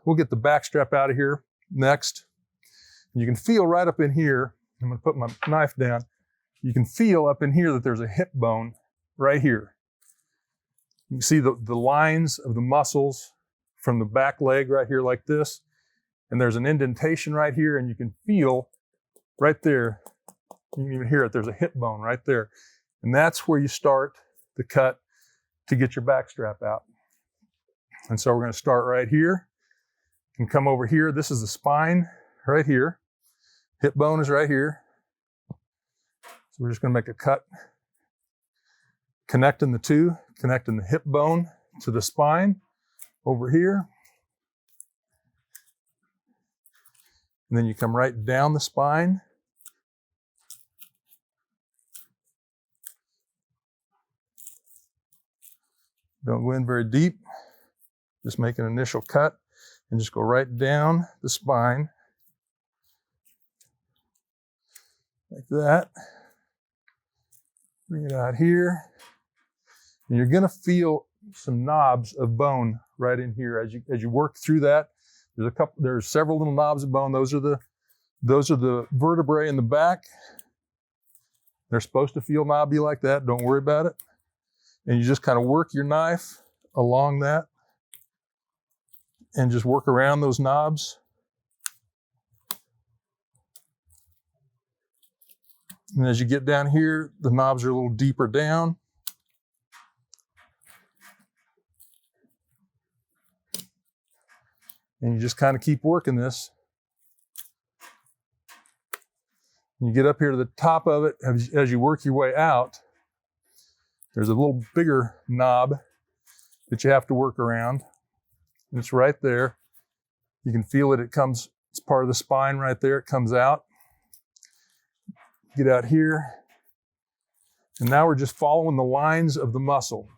We'll get the back strap out of here next. You can feel right up in here, I'm gonna put my knife down. You can feel up in here that there's a hip bone right here. You can see the lines of the muscles from the back leg right here like this. And there's an indentation right here, and you can feel right there, you can even hear it, there's a hip bone right there. And that's where you start the cut to get your back strap out. And so we're gonna start right here and come over here. This is the spine right here. Hip bone is right here. So we're just gonna make a cut, connecting the two, connecting the hip bone to the spine over here. And then you come right down the spine. Don't go in very deep. Just make an initial cut and just go right down the spine. Like that. Bring it out here. And you're gonna feel some knobs of bone right in here as you work through that. There's several little knobs of bone. Those are the vertebrae in the back. They're supposed to feel knobby like that. Don't worry about it. And you just kind of work your knife along that and just work around those knobs. And as you get down here, the knobs are a little deeper down. And you just kind of keep working this. You get up here to the top of it, as you work your way out, there's a little bigger knob that you have to work around. And it's right there. You can feel it, it's part of the spine right there, it comes out. Get out here. And now we're just following the lines of the muscle.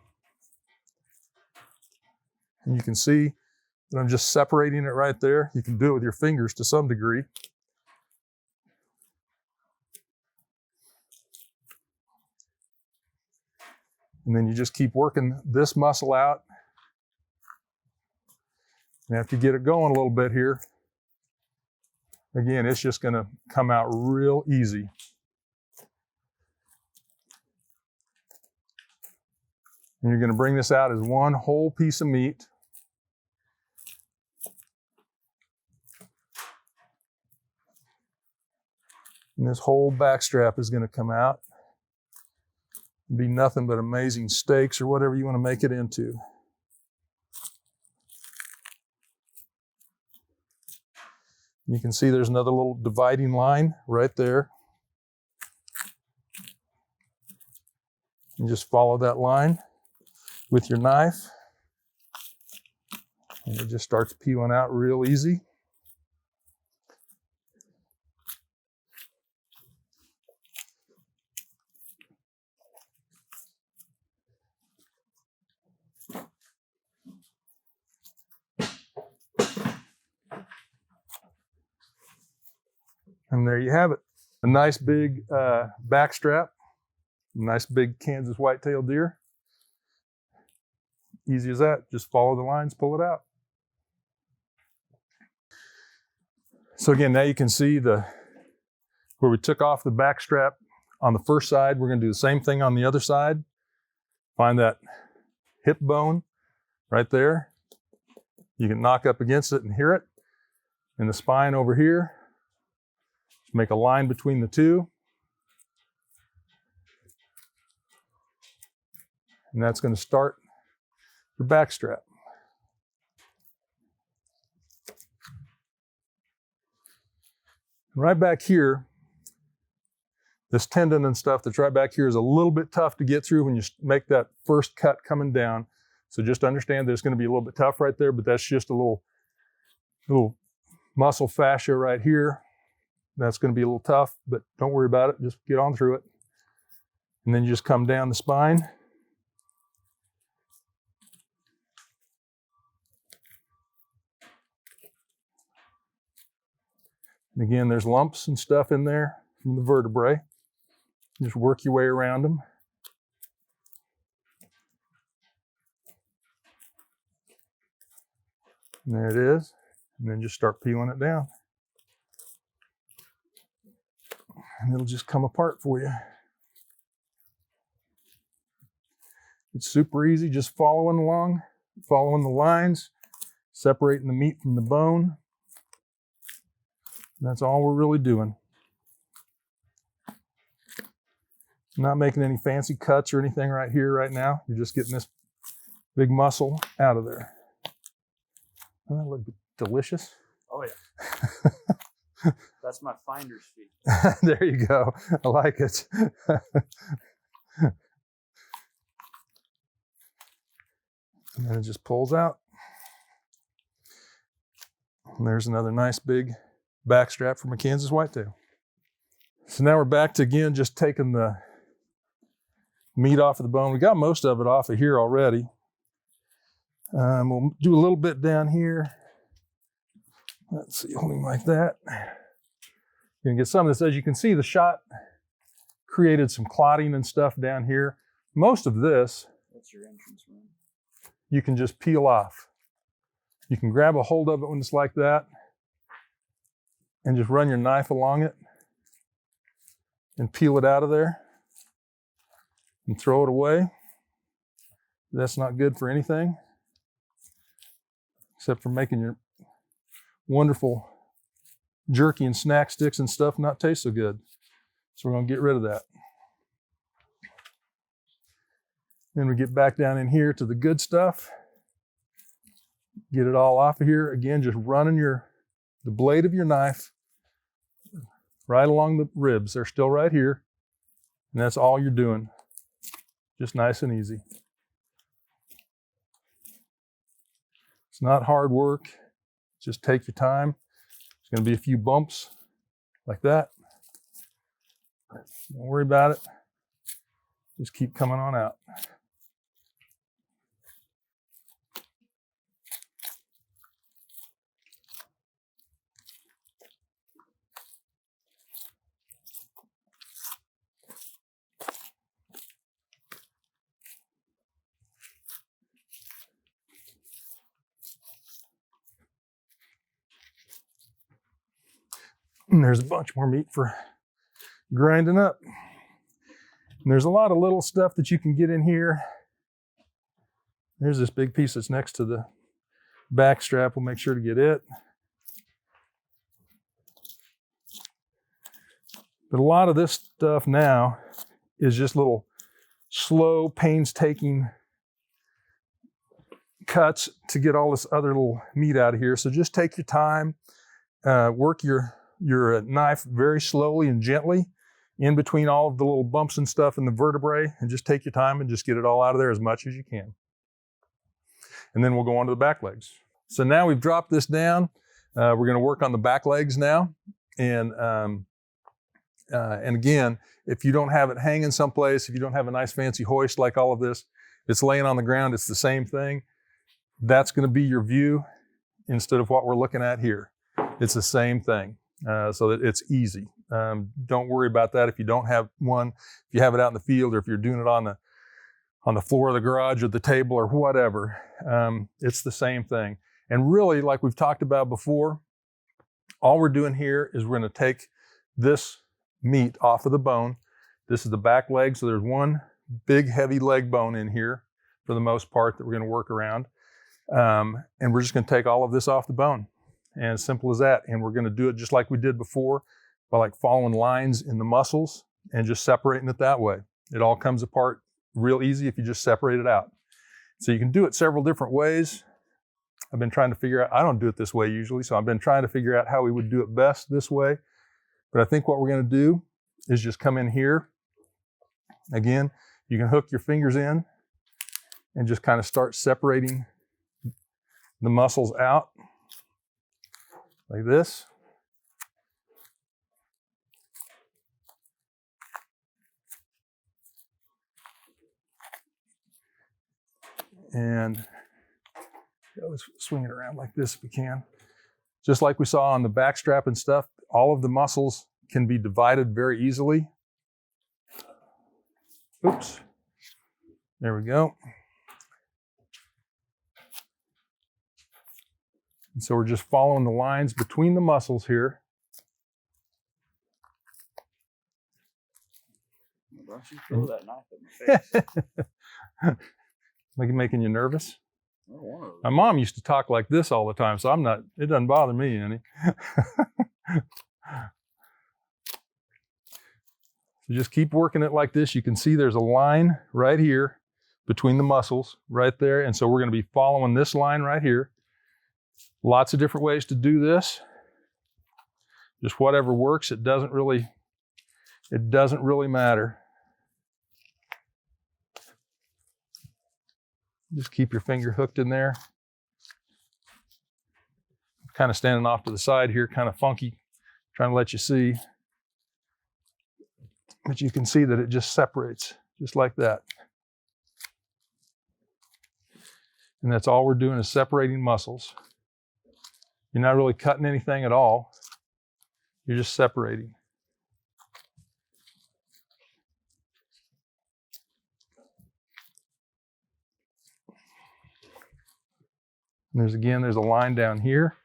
And you can see that I'm just separating it right there. You can do it with your fingers to some degree. And then you just keep working this muscle out. And after you get it going a little bit here, again, it's just gonna come out real easy. And you're gonna bring this out as one whole piece of meat. And this whole back strap is gonna come out. Be nothing but amazing steaks or whatever you want to make it into. You can see there's another little dividing line right there. You just follow that line with your knife. And it just starts peeling out real easy. And there you have it. A nice big back strap, a nice big Kansas white-tailed deer. Easy as that. Just follow the lines, pull it out. So again, now you can see where we took off the back strap on the first side. We're going to do the same thing on the other side. Find that hip bone right there. You can knock up against it and hear it. And the spine over here. Make a line between the two. And that's going to start your back strap. Right back here, this tendon and stuff that's right back here is a little bit tough to get through when you make that first cut coming down. So just understand that it's going to be a little bit tough right there, but that's just a little muscle fascia right here. That's going to be a little tough, but don't worry about it. Just get on through it. And then you just come down the spine. And again, there's lumps and stuff in there from the vertebrae. Just work your way around them. And there it is. And then just start peeling it down. And it'll just come apart for you. It's super easy, just following along, following the lines, separating the meat from the bone. And that's all we're really doing. Not making any fancy cuts or anything right here, right now. You're just getting this big muscle out of there. Doesn't that look delicious? Oh yeah. That's my finder's fee. There you go. I like it. And then it just pulls out. And there's another nice big backstrap from a Kansas whitetail. So now we're back to, again, just taking the meat off of the bone. We got most of it off of here already. We'll do a little bit down here. Let's see, holding like that. You can get some of this. As you can see, the shot created some clotting and stuff down here. Most of this, that's your entrance room, you can just peel off. You can grab a hold of it when it's like that and just run your knife along it and peel it out of there and throw it away. That's not good for anything except for making your wonderful jerky and snack sticks and stuff not taste so good. So we're going to get rid of that. Then we get back down in here to the good stuff. Get it all off of here. Again, just running the blade of your knife right along the ribs. They're still right here. And that's all you're doing. Just nice and easy. It's not hard work. Just take your time. There's going to be a few bumps like that. Don't worry about it. Just keep coming on out. And there's a bunch more meat for grinding up. And there's a lot of little stuff that you can get in here. There's this big piece that's next to the back strap. We'll make sure to get it. But a lot of this stuff now is just little slow, painstaking cuts to get all this other little meat out of here. So just take your time, work your knife very slowly and gently in between all of the little bumps and stuff in the vertebrae, and just take your time and just get it all out of there as much as you can. And then we'll go on to the back legs. So now we've dropped this down. We're going to work on the back legs now. And again, if you don't have it hanging someplace, if you don't have a nice fancy hoist like all of this, it's laying on the ground, it's the same thing. That's going to be your view instead of what we're looking at here. It's the same thing. So that it's easy. Don't worry about that if you don't have one. If you have it out in the field, or if you're doing it on the floor of the garage or the table or whatever, it's the same thing. And really, like we've talked about before, all we're doing here is we're going to take this meat off of the bone. This is the back leg, so there's one big heavy leg bone in here for the most part that we're going to work around. And we're just going to take all of this off the bone. And as simple as that. And we're going to do it just like we did before, by like following lines in the muscles and just separating it that way. It all comes apart real easy if you just separate it out. So you can do it several different ways. I've been trying to figure out, I don't do it this way usually, so I've been trying to figure out how we would do it best this way. But I think what we're going to do is just come in here. Again, you can hook your fingers in and just kind of start separating the muscles out. Like this. And let's swing it around like this if we can. Just like we saw on the backstrap and stuff, all of the muscles can be divided very easily. Oops. There we go. And so we're just following the lines between the muscles here. Don't you throw that knife at my face. Like making you nervous? I don't want to. My mom used to talk like this all the time, so it doesn't bother me any. So just keep working it like this. You can see there's a line right here between the muscles right there. And so we're going to be following this line right here. Lots of different ways to do this. Just whatever works. It doesn't really matter. Just keep your finger hooked in there. Kind of standing off to the side here, kind of funky, trying to let you see. But you can see that it just separates, just like that. And that's all we're doing is separating muscles. You're not really cutting anything at all. You're just separating. And there's a line down here.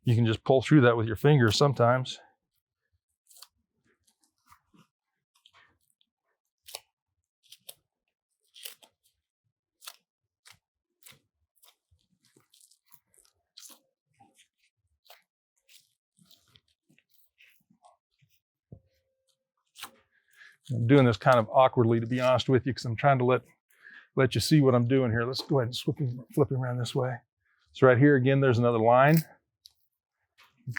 You can just pull through that with your fingers sometimes. I'm doing this kind of awkwardly, to be honest with you, because I'm trying to let you see what I'm doing here. Let's go ahead and flip him around this way. So right here, again, there's another line.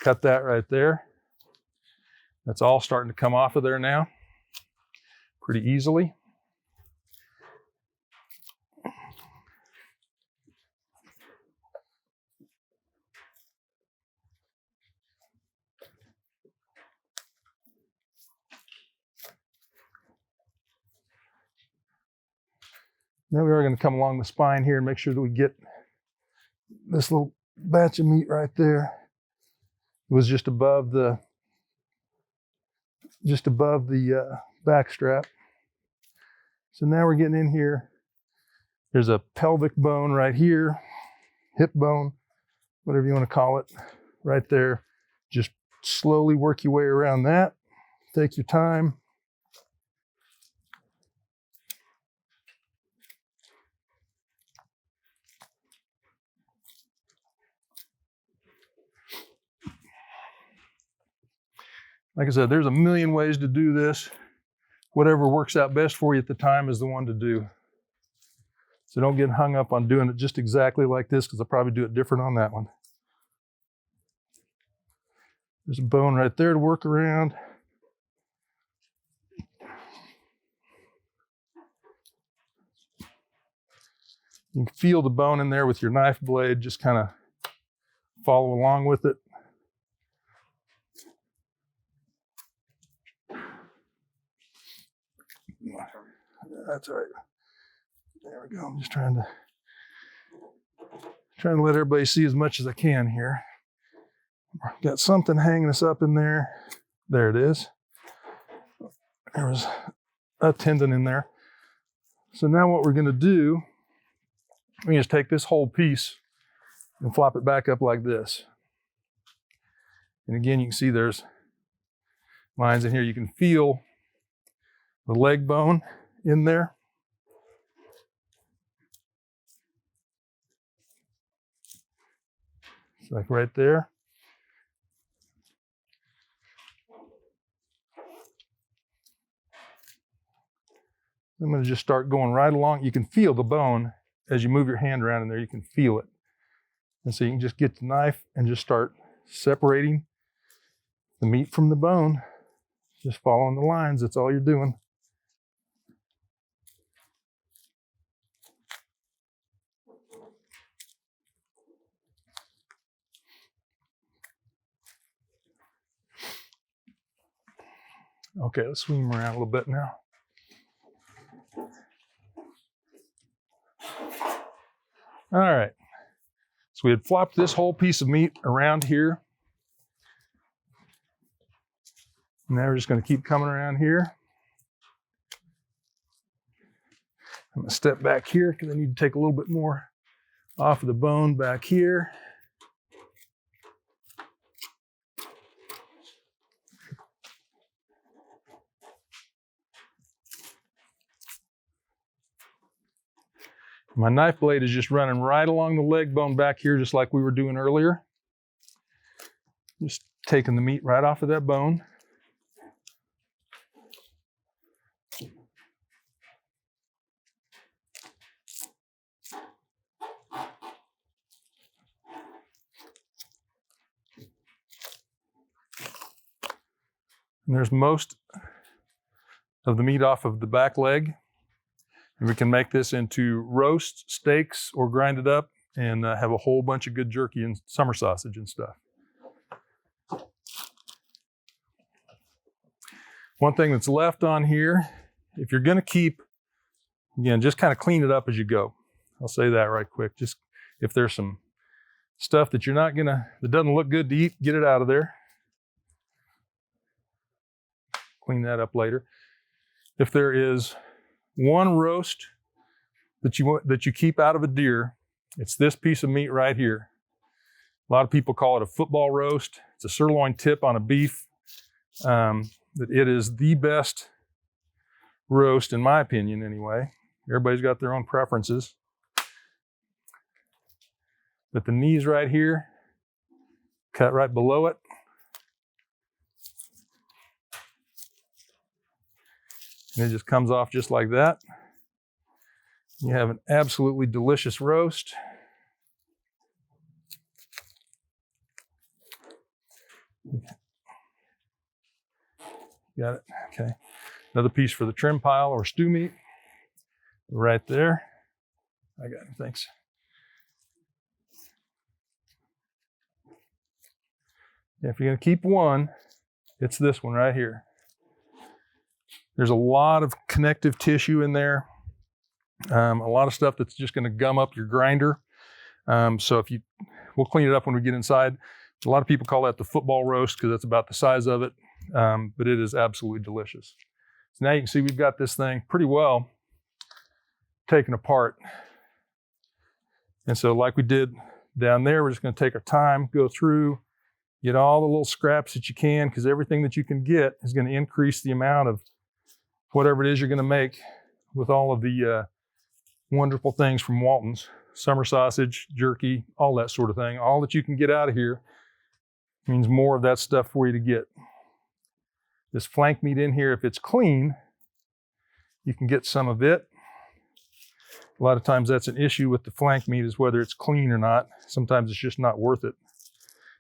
Cut that right there. That's all starting to come off of there now pretty easily. Now we are going to come along the spine here and make sure that we get this little batch of meat right there. It was just above the backstrap. So now we're getting in here. There's a pelvic bone right here, hip bone, whatever you want to call it, right there. Just slowly work your way around that. Take your time. Like I said, there's a million ways to do this. Whatever works out best for you at the time is the one to do. So don't get hung up on doing it just exactly like this, because I'll probably do it different on that one. There's a bone right there to work around. You can feel the bone in there with your knife blade, just kind of follow along with it. That's all right. There we go. I'm just trying to let everybody see as much as I can here. Got something hanging us up in there. There it is. There was a tendon in there. So now what we're going to do, we can just take this whole piece and flop it back up like this. And again, you can see there's lines in here. You can feel the leg bone in there. It's like right there. I'm going to just start going right along. You can feel the bone as you move your hand around in there. You can feel it. And so you can just get the knife and just start separating the meat from the bone. Just following the lines. That's all you're doing. Okay, let's swing them around a little bit now. All right. So we had flopped this whole piece of meat around here. Now we're just going to keep coming around here. I'm going to step back here because I need to take a little bit more off of the bone back here. My knife blade is just running right along the leg bone back here, just like we were doing earlier. Just taking the meat right off of that bone. And there's most of the meat off of the back leg. And we can make this into roast, steaks, or grind it up and have a whole bunch of good jerky and summer sausage and stuff. One thing that's left on here, if you're gonna keep, again, just kind of clean it up as you go. I'll say that right quick. Just if there's some stuff that that doesn't look good to eat, get it out of there. Clean that up later. If there is one roast that you keep out of a deer, it's this piece of meat right here. A lot of people call it a football roast. It's a sirloin tip on a beef. That it is the best roast, in my opinion, anyway. Everybody's got their own preferences. But the knees right here, cut right below it. And it just comes off just like that. You have an absolutely delicious roast. Got it, okay. Another piece for the trim pile or stew meat. Right there. I got it, thanks. If you're gonna keep one, it's this one right here. There's a lot of connective tissue in there. A lot of stuff that's just gonna gum up your grinder. So we'll clean it up when we get inside. A lot of people call that the football roast because that's about the size of it. But it is absolutely delicious. So now you can see we've got this thing pretty well taken apart. And so like we did down there, we're just gonna take our time, go through, get all the little scraps that you can, because everything that you can get is gonna increase the amount of whatever it is you're gonna make with all of the wonderful things from Walton's. Summer sausage, jerky, all that sort of thing. All that you can get out of here means more of that stuff for you to get. This flank meat in here, if it's clean, you can get some of it. A lot of times that's an issue with the flank meat, is whether it's clean or not. Sometimes it's just not worth it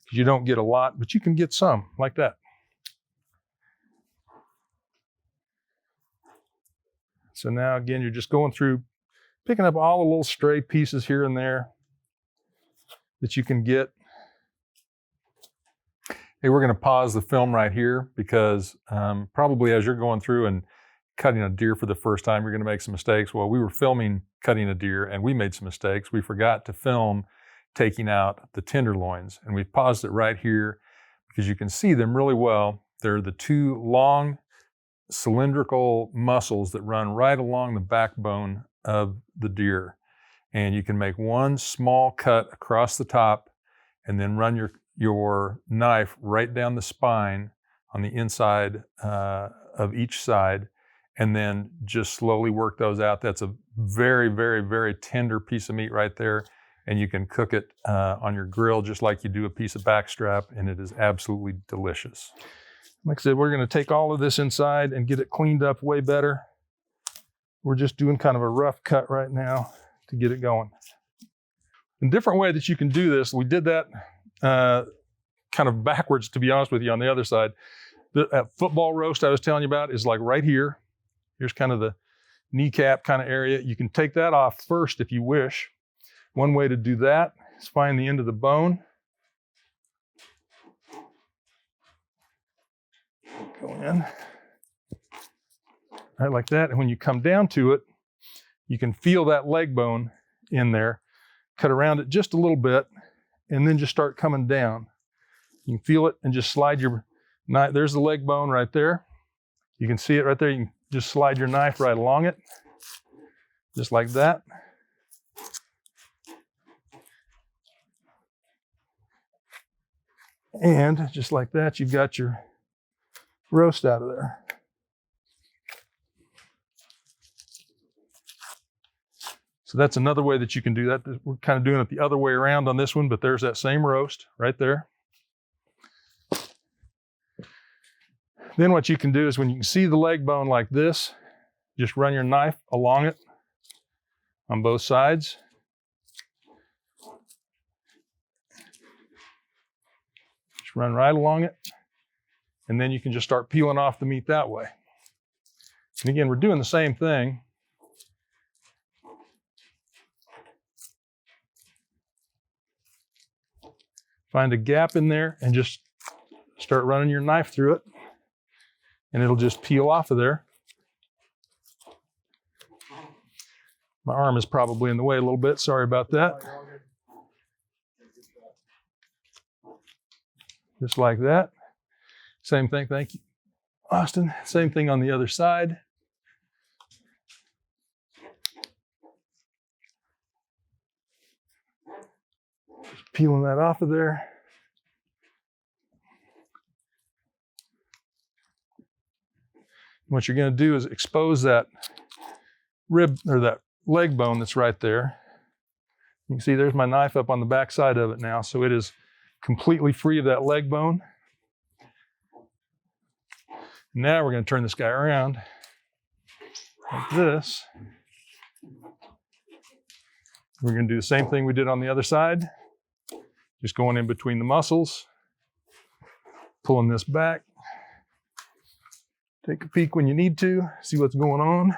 because you don't get a lot, but you can get some like that. So now again, you're just going through, picking up all the little stray pieces here and there that you can get. Hey, we're going to pause the film right here because probably as you're going through and cutting a deer for the first time, you're going to make some mistakes. Well, we were filming cutting a deer and we made some mistakes. We forgot to film taking out the tenderloins, and we paused it right here because you can see them really well. They're the two long cylindrical muscles that run right along the backbone of the deer. And you can make one small cut across the top and then run your knife right down the spine on the inside of each side, and then just slowly work those out. That's a very, very, very tender piece of meat right there. And you can cook it on your grill just like you do a piece of backstrap, and it is absolutely delicious. Like I said, we're gonna take all of this inside and get it cleaned up way better. We're just doing kind of a rough cut right now to get it going. A different way that you can do this, we did that kind of backwards, to be honest with you, on the other side. That football roast I was telling you about is like right here. Here's kind of the kneecap kind of area. You can take that off first if you wish. One way to do that is find the end of the bone. Go in. Right like that. And when you come down to it, you can feel that leg bone in there. Cut around it just a little bit and then just start coming down. You can feel it and just slide your knife. There's the leg bone right there. You can see it right there. You can just slide your knife right along it, just like that. And just like that, you've got your roast out of there. So So that's another way that you can do that. We're kind of doing it the other way around on this one, but there's that same roast right there. Then what you can do is when you can see the leg bone like this, just run your knife along it on both sides. Just run right along it. And then you can just start peeling off the meat that way. And again, we're doing the same thing. Find a gap in there and just start running your knife through it. And it'll just peel off of there. My arm is probably in the way a little bit. Sorry about that. Just like that. Same thing. Thank you, Austin. Same thing on the other side. Just peeling that off of there. What you're going to do is expose that rib or that leg bone that's right there. You can see there's my knife up on the back side of it now, so it is completely free of that leg bone. Now we're going to turn this guy around like this. We're going to do the same thing we did on the other side, just going in between the muscles, pulling this back. Take a peek when you need to, see what's going on.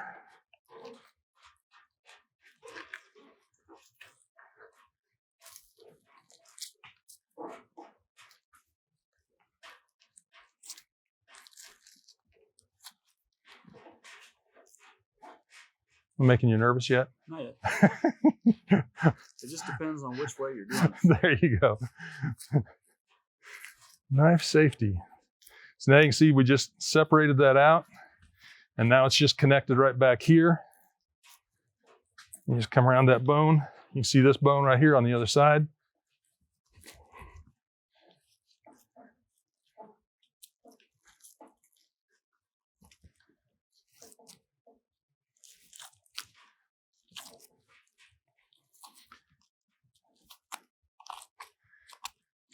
I'm making you nervous yet? Not yet. It just depends on which way you're doing it. There you go. Knife safety. So now you can see we just separated that out, and now it's just connected right back here. You just come around that bone. You can see this bone right here on the other side.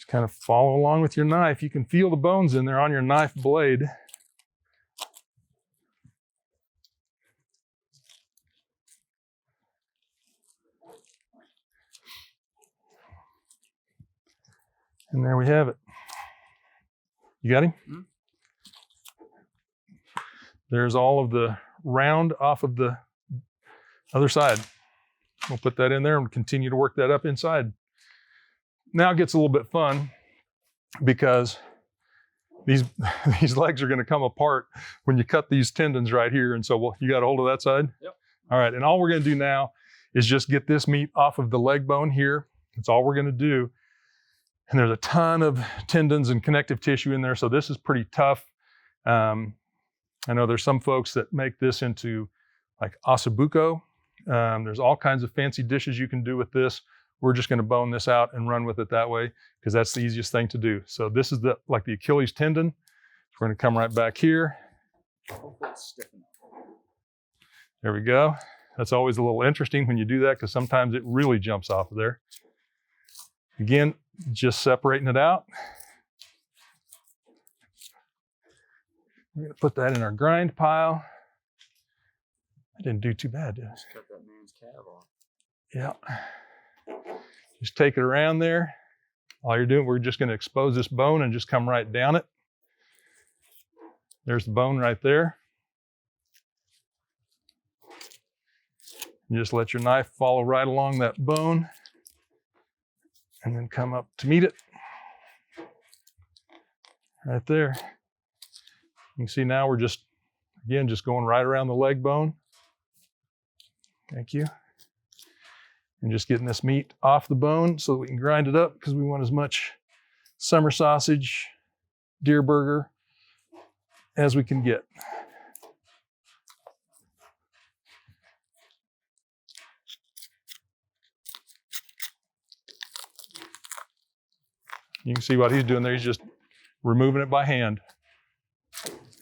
Kind of follow along with your knife. You can feel the bones in there on your knife blade. And there we have it. You got him? Mm-hmm. There's all of the round off of the other side. We'll put that in there and continue to work that up inside. Now it gets a little bit fun because these legs are going to come apart when you cut these tendons right here. And so you got a hold of that side? Yep. All right. And all we're going to do now is just get this meat off of the leg bone here. That's all we're going to do. And there's a ton of tendons and connective tissue in there. So this is pretty tough. I know there's some folks that make this into like ossobuco. There's all kinds of fancy dishes you can do with this. We're just going to bone this out and run with it that way because that's the easiest thing to do. So this is like the Achilles tendon. We're going to come right back here. There we go. That's always a little interesting when you do that because sometimes it really jumps off of there. Again, just separating it out. We're going to put that in our grind pile. I didn't do too bad, did I? Just cut that man's calf off. Yeah. Just take it around there. All you're doing, we're just going to expose this bone and just come right down it. There's the bone right there. And just let your knife follow right along that bone and then come up to meet it. Right there. You can see now we're just, again, just going right around the leg bone. Thank you. And just getting this meat off the bone so that we can grind it up because we want as much summer sausage, deer burger as we can get. You can see what he's doing there. He's just removing it by hand.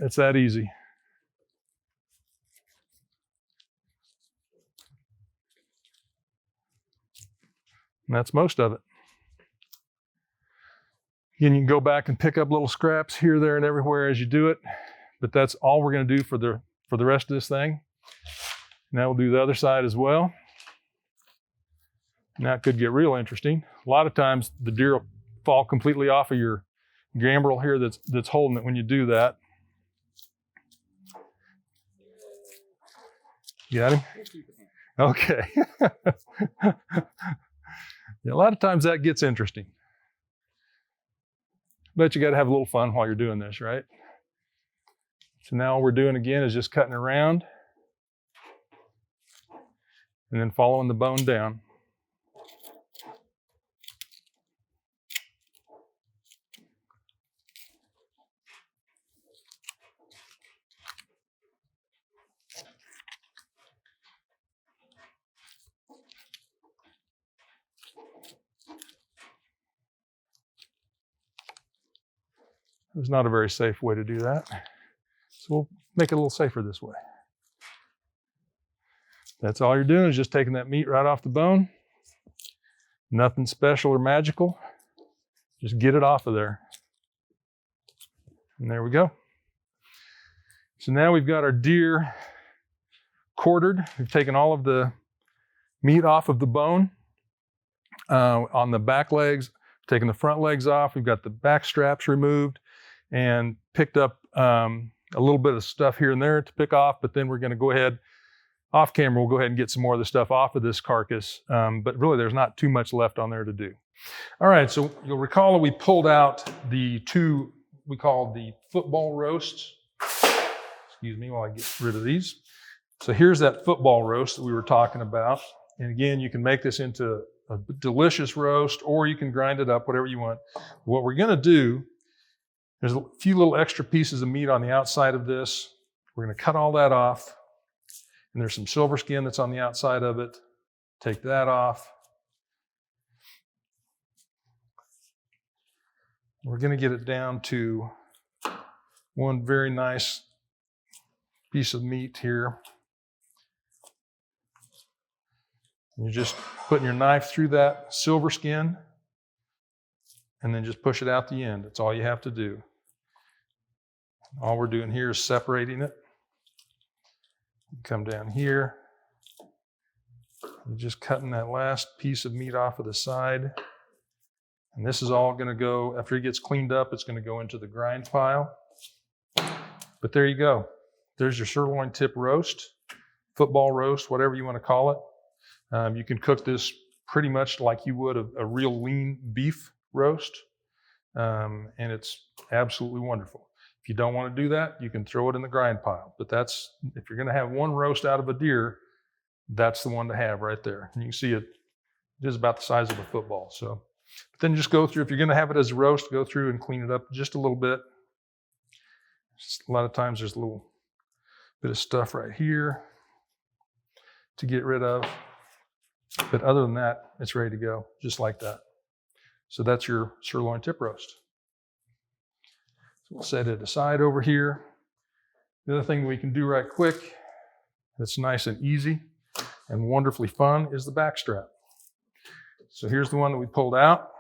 It's that easy. And that's most of it. Again, you can go back and pick up little scraps here, there, and everywhere as you do it, but that's all we're going to do for the rest of this thing. Now we'll do the other side as well. Now it could get real interesting. A lot of times the deer will fall completely off of your gambrel here that's holding it when you do that. You got him? Okay. Yeah, a lot of times that gets interesting. But you got to have a little fun while you're doing this, right? So now all we're doing again is just cutting around and then following the bone down. It was not a very safe way to do that. So we'll make it a little safer this way. That's all you're doing is just taking that meat right off the bone. Nothing special or magical. Just get it off of there. And there we go. So now we've got our deer quartered. We've taken all of the meat off of the bone on the back legs, taken the front legs off. We've got the back straps removed and picked up a little bit of stuff here and there to pick off, but then we're going to go ahead, off camera, we'll go ahead and get some more of the stuff off of this carcass, but really there's not too much left on there to do. All right, so you'll recall that we pulled out the two, we call the football roasts. Excuse me while I get rid of these. So here's that football roast that we were talking about. And again, you can make this into a delicious roast, or you can grind it up, whatever you want. What we're going to do, there's a few little extra pieces of meat on the outside of this. We're going to cut all that off. And there's some silver skin that's on the outside of it. Take that off. We're going to get it down to one very nice piece of meat here. You're just putting your knife through that silver skin and then just push it out the end. That's all you have to do. All we're doing here is separating it. Come down here. You're just cutting that last piece of meat off of the side. And this is all going to go, after it gets cleaned up, it's going to go into the grind pile. But there you go. There's your sirloin tip roast, football roast, whatever you want to call it. You can cook this pretty much like you would a real lean beef roast. And it's absolutely wonderful. If you don't want to do that, you can throw it in the grind pile. But that's, if you're going to have one roast out of a deer, that's the one to have right there. And you can see it is about the size of a football. So, but then just go through, if you're going to have it as a roast, go through and clean it up just a little bit. Just a lot of times there's a little bit of stuff right here to get rid of. But other than that, it's ready to go, just like that. So that's your sirloin tip roast. So we'll set it aside over here. The other thing we can do right quick that's nice and easy and wonderfully fun is the backstrap. So here's the one that we pulled out,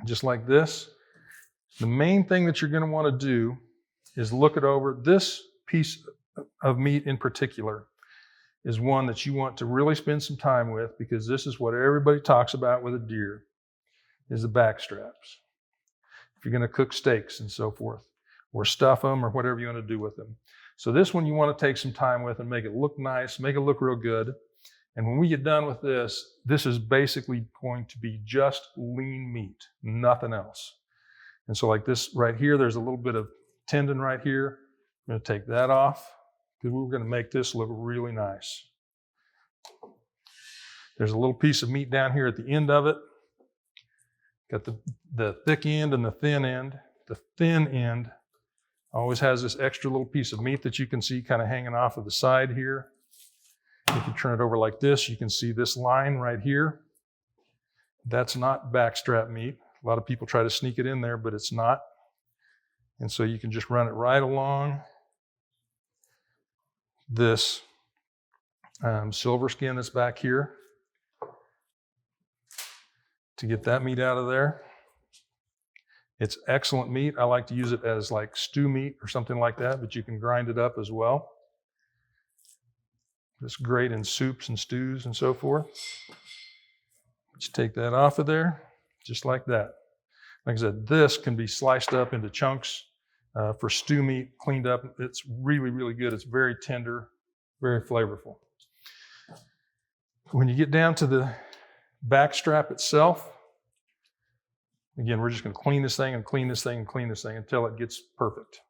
just like this. The main thing that you're going to want to do is look it over. This piece of meat in particular is one that you want to really spend some time with, because this is what everybody talks about with a deer, is the backstraps. If you're going to cook steaks and so forth, or stuff them, or whatever you want to do with them. So this one you want to take some time with and make it look nice, make it look real good. And when we get done with this, this is basically going to be just lean meat, nothing else. And so like this right here, there's a little bit of tendon right here. I'm going to take that off, because we're going to make this look really nice. There's a little piece of meat down here at the end of it. Got the thick end and the thin end. The thin end always has this extra little piece of meat that you can see kind of hanging off of the side here. If you turn it over like this, you can see this line right here. That's not backstrap meat. A lot of people try to sneak it in there, but it's not. And so you can just run it right along this silver skin that's back here. to get that meat out of there. It's excellent meat. I like to use it as like stew meat or something like that, but you can grind it up as well. It's great in soups and stews and so forth. Just take that off of there, just like that. Like I said, this can be sliced up into chunks for stew meat, cleaned up. It's really, really good. It's very tender, very flavorful. When you get down to the backstrap itself, again, we're just going to clean this thing and clean this thing and clean this thing until it gets perfect.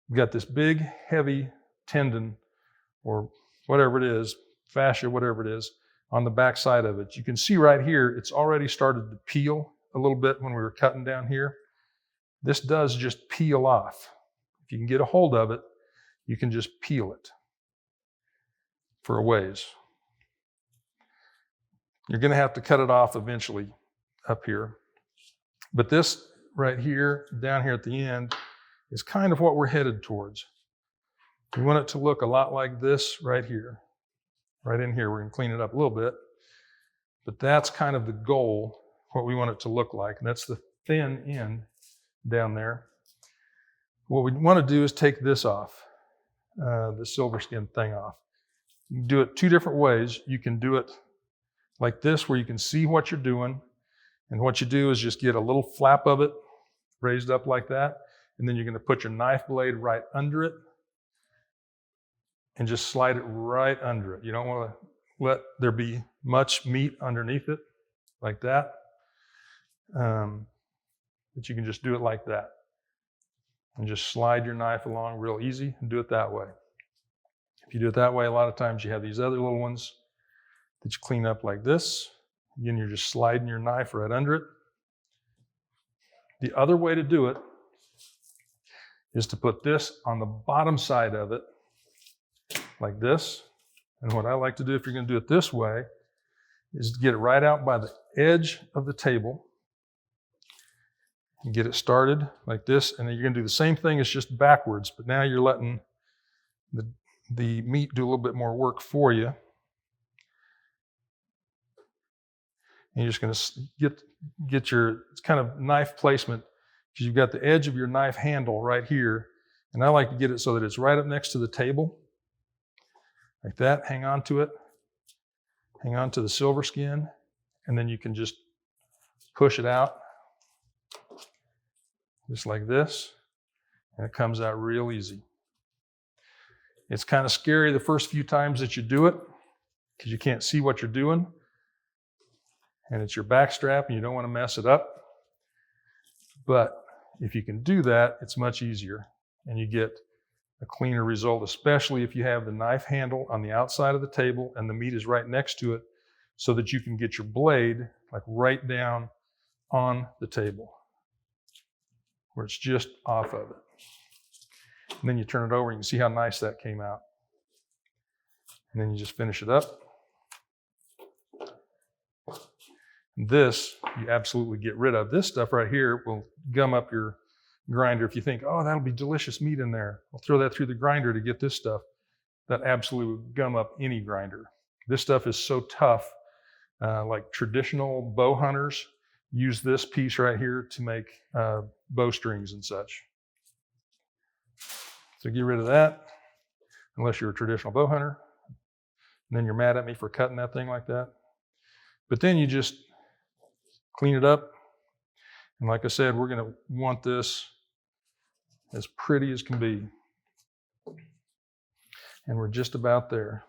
We've got this big, heavy tendon or whatever it is, fascia, whatever it is, on the back side of it. You can see right here, it's already started to peel a little bit when we were cutting down here. This does just peel off. If you can get a hold of it, you can just peel it for a ways. You're going to have to cut it off eventually up here. But this right here, down here at the end, is kind of what we're headed towards. We want it to look a lot like this right here. Right in here, we're going to clean it up a little bit. But that's kind of the goal, what we want it to look like. And that's the thin end down there. What we want to do is take this off, the silver skin thing off. You can do it two different ways. You can do it like this, where you can see what you're doing. And what you do is just get a little flap of it raised up like that. And then you're going to put your knife blade right under it and just slide it right under it. You don't want to let there be much meat underneath it like that. But you can just do it like that. And just slide your knife along real easy and do it that way. If you do it that way, a lot of times you have these other little ones that you clean up like this. Again, you're just sliding your knife right under it. The other way to do it is to put this on the bottom side of it like this. And what I like to do, if you're going to do it this way, is to get it right out by the edge of the table and get it started like this. And then you're going to do the same thing, it's just backwards, but now you're letting the meat do a little bit more work for you. And you're just going to get your kind of knife placement, because you've got the edge of your knife handle right here. And I like to get it so that it's right up next to the table. Like that, hang on to it. Hang on to the silver skin. And then you can just push it out. Just like this. And it comes out real easy. It's kind of scary the first few times that you do it, because you can't see what you're doing. And it's your backstrap and you don't want to mess it up. But if you can do that, it's much easier and you get a cleaner result, especially if you have the knife handle on the outside of the table and the meat is right next to it, so that you can get your blade like right down on the table where it's just off of it. And then you turn it over and you can see how nice that came out. And then you just finish it up. This, you absolutely get rid of. This stuff right here will gum up your grinder. If you think, oh, that'll be delicious meat in there, I'll throw that through the grinder to get this stuff. That absolutely would gum up any grinder. This stuff is so tough. Like traditional bow hunters use this piece right here to make bowstrings and such. So get rid of that, unless you're a traditional bow hunter. And then you're mad at me for cutting that thing like that. But then you just clean it up. And like I said, we're going to want this as pretty as can be. And we're just about there.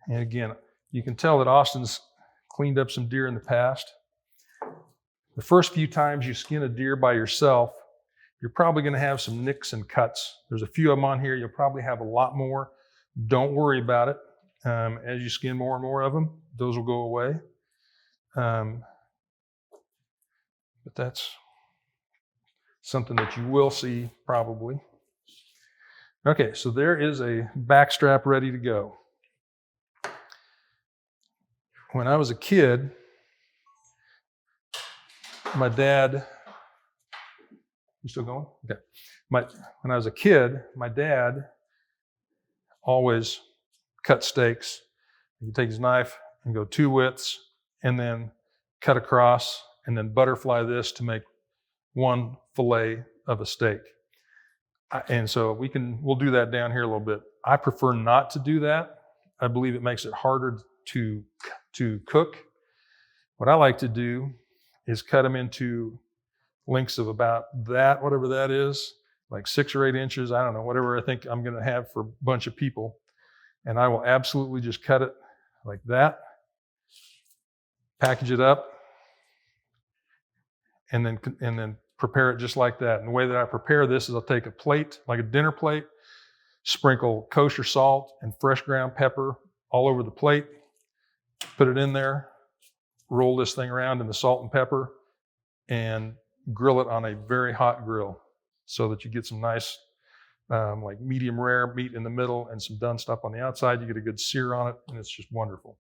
And again, you can tell that Austin's cleaned up some deer in the past. The first few times you skin a deer by yourself, you're probably going to have some nicks and cuts. There's a few of them on here. You'll probably have a lot more. Don't worry about it. As you skin more and more of them, those will go away. But that's something that you will see probably. Okay, so there is a backstrap ready to go. When I was a kid, my dad, you still going? Okay. When I was a kid, my dad always cut steaks You take his knife and go 2 widths and then cut across and then butterfly this to make 1 fillet of a steak. And so we'll do that down here a little bit. I prefer not to do that. I believe it makes it harder to cook. What I like to do is cut them into lengths of about that, whatever that is, like 6 or 8 inches. I don't know, whatever I think I'm going to have for a bunch of people. And I will absolutely just cut it like that, package it up, and then prepare it just like that. And the way that I prepare this is I'll take a plate, like a dinner plate, sprinkle kosher salt and fresh ground pepper all over the plate, put it in there, roll this thing around in the salt and pepper, and grill it on a very hot grill so that you get some nice, like medium rare meat in the middle and some done stuff on the outside. You get a good sear on it, and it's just wonderful.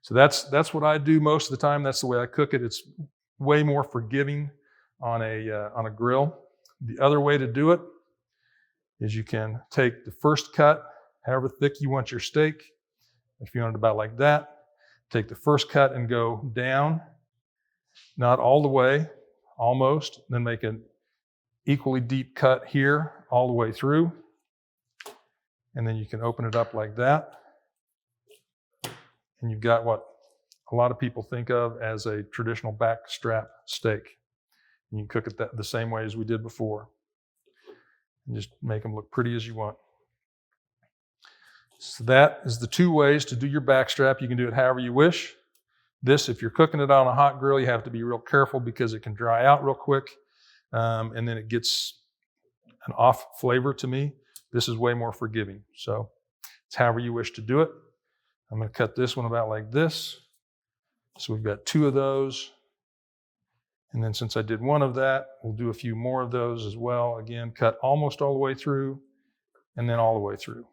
So that's what I do most of the time. That's the way I cook it. It's way more forgiving on a grill. The other way to do it is you can take the first cut, however thick you want your steak. If you want it about like that, take the first cut and go down, not all the way, almost, then make an equally deep cut here all the way through. And then you can open it up like that. And you've got what a lot of people think of as a traditional backstrap steak. And you can cook it the same way as we did before. And just make them look pretty as you want. So that is the 2 ways to do your backstrap. You can do it however you wish. This, if you're cooking it on a hot grill, you have to be real careful because it can dry out real quick. And then it gets an off flavor to me. This is way more forgiving. So it's however you wish to do it. I'm going to cut this one about like this. So we've got 2 of those. And then since I did 1 of that, we'll do a few more of those as well. Again, cut almost all the way through and then all the way through.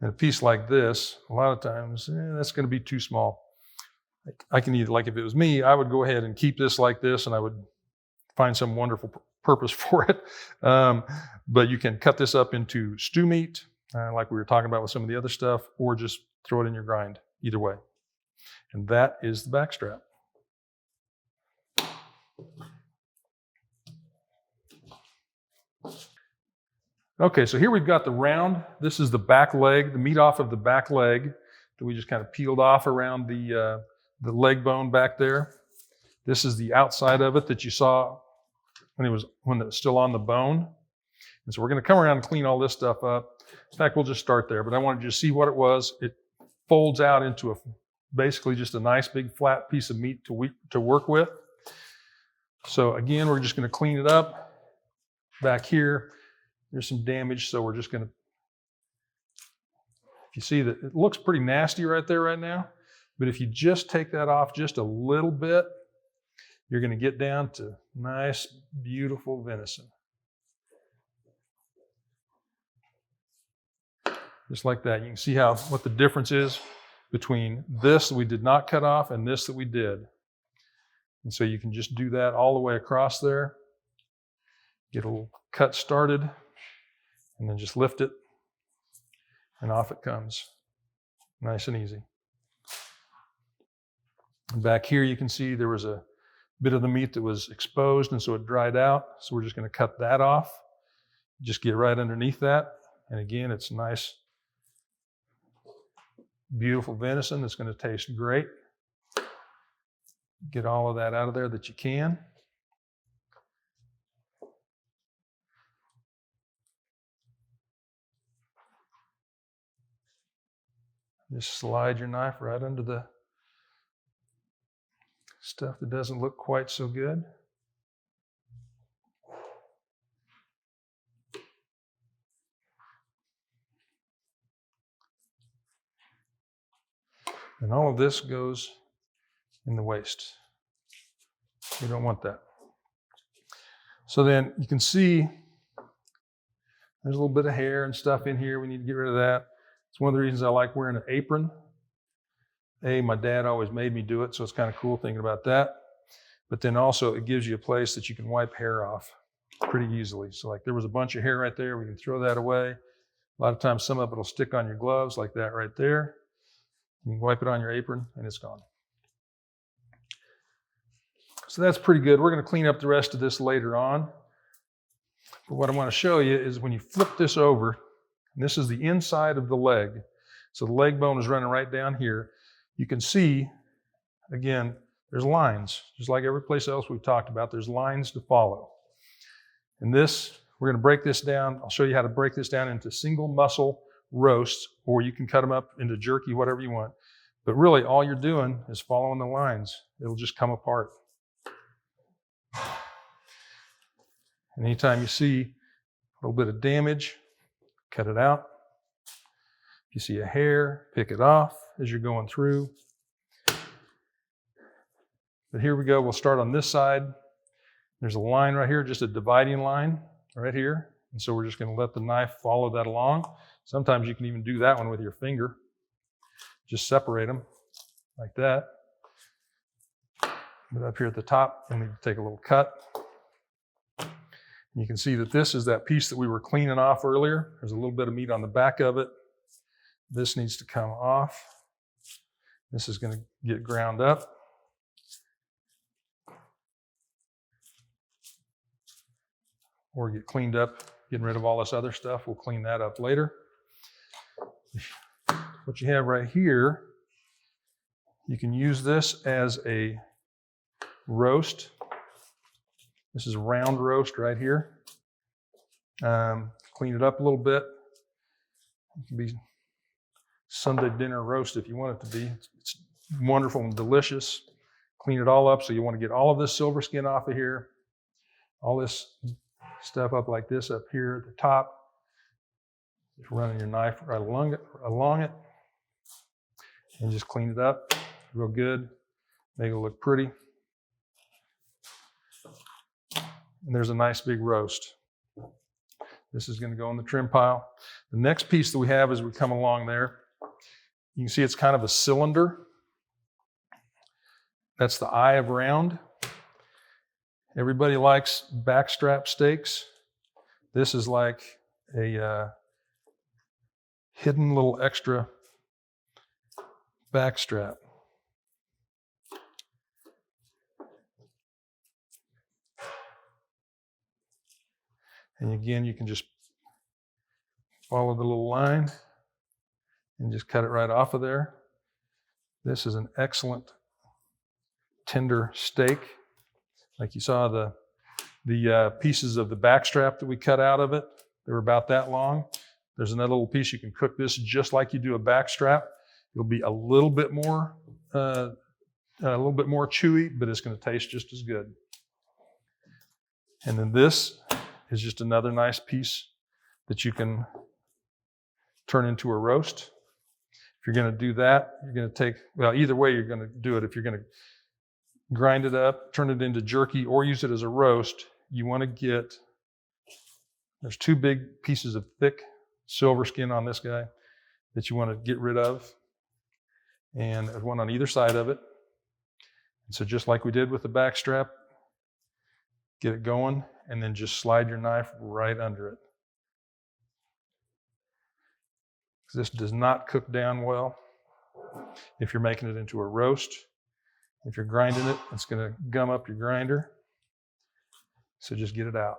And a piece like this, a lot of times, that's going to be too small. I can either, like if it was me, I would go ahead and keep this like this and I would find some wonderful purpose for it. But you can cut this up into stew meat, like we were talking about with some of the other stuff, or just throw it in your grind, either way. And that is the backstrap. Okay, so here we've got the round. This is the back leg, the meat off of the back leg that we just kind of peeled off around the leg bone back there. This is the outside of it that you saw when it was still on the bone. And so we're going to come around and clean all this stuff up. In fact, we'll just start there, but I wanted you to see what it was. It folds out into basically just a nice big flat piece of meat to work with. So again, we're just going to clean it up. Back here, there's some damage, so we're just going to, if you see that it looks pretty nasty right there right now, but if you just take that off just a little bit, you're going to get down to nice, beautiful venison. Just like that. You can see what the difference is between this that we did not cut off and this that we did. And so you can just do that all the way across there. Get a little cut started, and then just lift it, and off it comes. Nice and easy. And back here you can see there was a bit of the meat that was exposed, and so it dried out. So we're just going to cut that off. Just get right underneath that. And again, it's nice, beautiful venison that's going to taste great. Get all of that out of there that you can. Just slide your knife right under the stuff that doesn't look quite so good. And all of this goes in the waste. We don't want that. So then you can see there's a little bit of hair and stuff in here. We need to get rid of that. It's one of the reasons I like wearing an apron. My dad always made me do it, so it's kind of cool thinking about that. But then also it gives you a place that you can wipe hair off pretty easily. So like there was a bunch of hair right there, we can throw that away. A lot of times some of it will stick on your gloves like that right there. You can wipe it on your apron and it's gone. So that's pretty good. We're going to clean up the rest of this later on. But what I want to show you is when you flip this over, and this is the inside of the leg. So the leg bone is running right down here. You can see, again, there's lines. Just like every place else we've talked about, there's lines to follow. And this, we're going to break this down. I'll show you how to break this down into single muscle roasts, or you can cut them up into jerky, whatever you want. But really, all you're doing is following the lines. It'll just come apart. And anytime you see a little bit of damage, cut it out. If you see a hair, pick it off as you're going through. But here we go. We'll start on this side. There's a line right here, just a dividing line right here. And so we're just going to let the knife follow that along. Sometimes you can even do that one with your finger. Just separate them like that. But up here at the top, I'm going to take a little cut. You can see that this is that piece that we were cleaning off earlier. There's a little bit of meat on the back of it. This needs to come off. This is going to get ground up. Or get cleaned up, getting rid of all this other stuff. We'll clean that up later. What you have right here, you can use this as a roast. This is a round roast right here. Clean it up a little bit. It can be Sunday dinner roast if you want it to be. It's wonderful and delicious. Clean it all up. So you want to get all of this silver skin off of here. All this stuff up like this up here at the top. Just running your knife right along it. And just clean it up real good. Make it look pretty. And there's a nice big roast. This is going to go in the trim pile. The next piece that we have as we come along there, you can see it's kind of a cylinder. That's the eye of round. Everybody likes backstrap steaks. This is like a hidden little extra backstrap. And again, you can just follow the little line and just cut it right off of there. This is an excellent tender steak. Like you saw the pieces of the backstrap that we cut out of it. They were about that long. There's another little piece. You can cook this just like you do a backstrap. It'll be a little bit more chewy, but it's going to taste just as good. And then this is just another nice piece that you can turn into a roast. If you're going to do that, you're going to take, well, either way you're going to do it. If you're going to grind it up, turn it into jerky, or use it as a roast, you want to get, there's two big pieces of thick silver skin on this guy that you want to get rid of. And there's one on either side of it. And so just like we did with the backstrap, get it going, and then just slide your knife right under it. This does not cook down well if you're making it into a roast. If you're grinding it, it's going to gum up your grinder. So just get it out.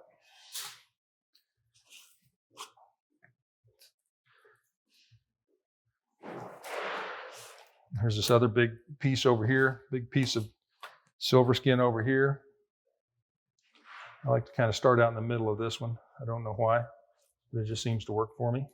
Here's this other big piece over here, big piece of silver skin over here. I like to kind of start out in the middle of this one. I don't know why, but it just seems to work for me.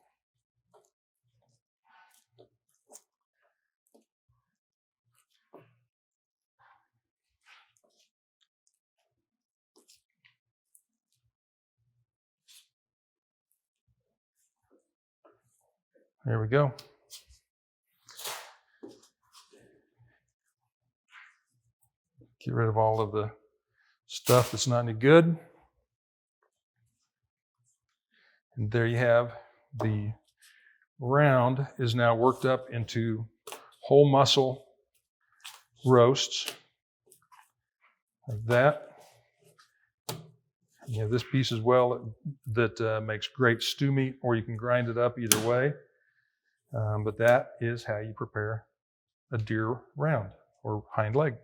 There we go. Get rid of all of the stuff that's not any good. And there you have the round is now worked up into whole muscle roasts like that. You have this piece as well that makes great stew meat, or you can grind it up either way. But that is how you prepare a deer round or hind leg.